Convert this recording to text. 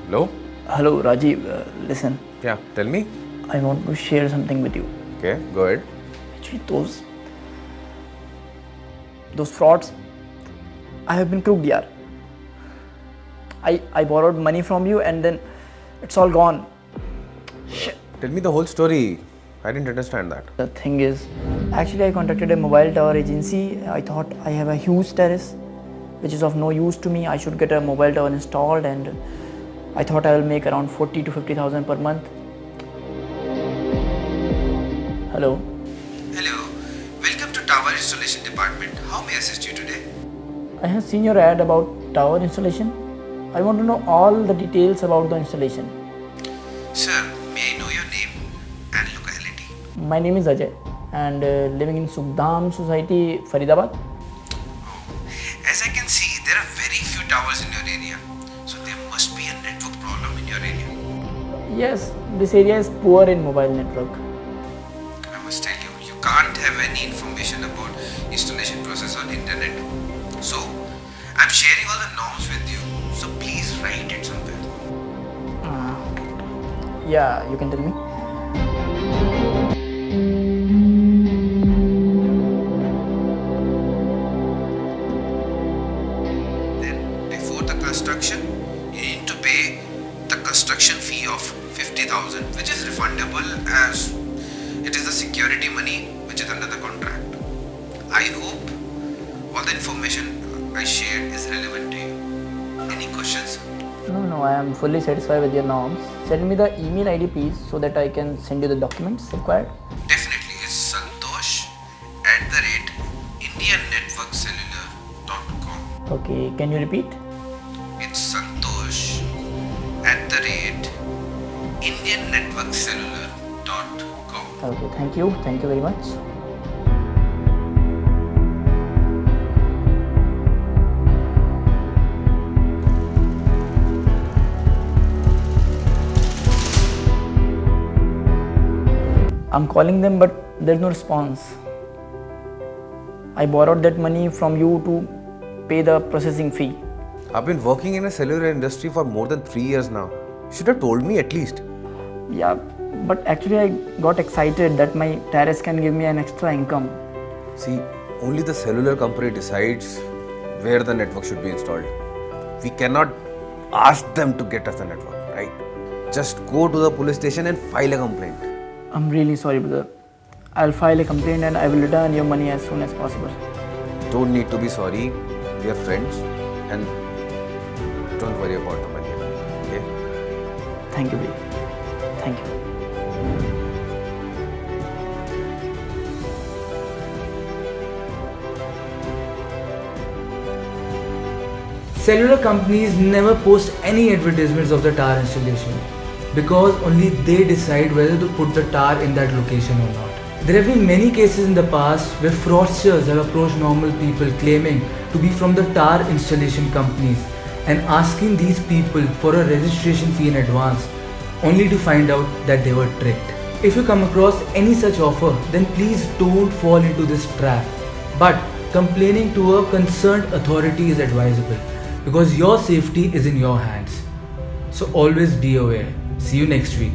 Hello? Hello, Rajiv. Listen, Yeah, tell me. I want to share something with you. Okay, go ahead. Actually, those frauds, I have been crooked, yaar. I borrowed money from you and then it's all gone. Shit. Tell me the whole story. I didn't understand that. The thing is, actually, I contacted a mobile tower agency. I thought I have a huge terrace, which is of no use to me. I should get a mobile tower installed, and I thought I will make around 40 to 50,000 per month. Hello. Hello, welcome to Tower Installation Department. How may I assist you today? I have seen your ad about tower installation. I want to know all the details about the installation. Sir, may I know your name and locality? My name is Ajay and living in Sukhdam Society, Faridabad. As I can see, there are very few towers in your area. So there must be a network problem in your area. Yes, this area is poor in mobile network. I must tell you, you can't have any information about installation process on internet. So, I'm sharing all the norms with you. So please write it somewhere. Yeah, you can tell me. Then, before the construction, you need to pay the construction fee of 50,000, which is refundable as it is the security money which is under the contract. I hope all the information I shared is relevant to you. Any questions? No, I am fully satisfied with your norms. Send me the email ID please so that I can send you the documents required. Definitely, it's Santosh @indiannetworkcellular.com. Okay, can you repeat? It's Santosh @indiannetworkcellular.com. Okay, thank you very much. I'm calling them but there's no response. I borrowed that money from you to pay the processing fee. I've been working in a cellular industry for more than 3 years now. You should have told me at least. Yeah, but actually I got excited that my terrace can give me an extra income. See, only the cellular company decides where the network should be installed. We cannot ask them to get us the network, right? Just go to the police station and file a complaint. I'm really sorry, brother. I'll file a complaint and I will return your money as soon as possible. Don't need to be sorry. We are friends and don't worry about the money. Okay? Thank you, baby. Thank you. Cellular companies never post any advertisements of the tower installation because only they decide whether to put the tower in that location or not. There have been many cases in the past where fraudsters have approached normal people claiming to be from the tower installation companies and asking these people for a registration fee in advance only to find out that they were tricked. If you come across any such offer, then please don't fall into this trap. But complaining to a concerned authority is advisable because your safety is in your hands. So always be aware. See you next week.